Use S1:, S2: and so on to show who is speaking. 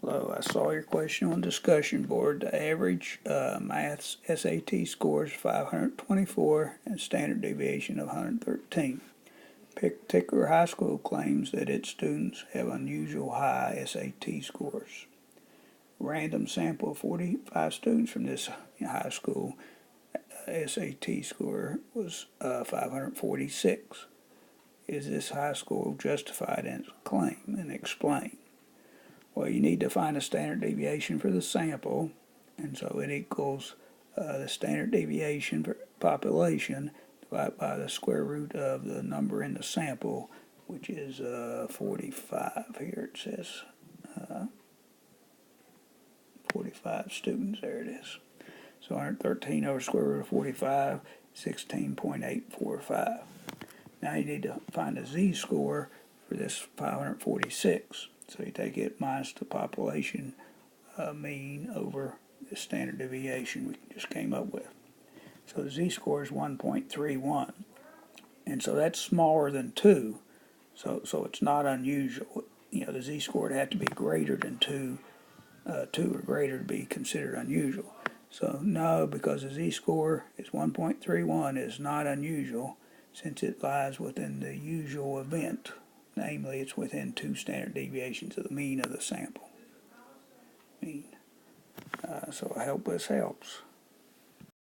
S1: Hello, I saw your question on discussion board. The average maths SAT score is 524 and standard deviation of 113. Particular high school claims that its students have unusual high SAT scores. Random sample of 45 students from this high school SAT score was 546. Is this high score justified in its claim, and explain? Well, you need to find a standard deviation for the sample, and so it equals the standard deviation for population divided by the square root of the number in the sample, which is 45. Here it says 45 students. There it is. So 113 over square root of 45, 16.845. Now you need to find a z-score for this 546. So you take it minus the population mean over the standard deviation we just came up with. So the z-score is 1.31. And so that's smaller than 2. So it's not unusual. The z-score would have to be greater than 2. 2 or greater to be considered unusual. So no, because the z-score is 1.31 is not unusual since it lies within the usual event. Namely, it's within 2 standard deviations of the mean of the sample. So I hope this helps.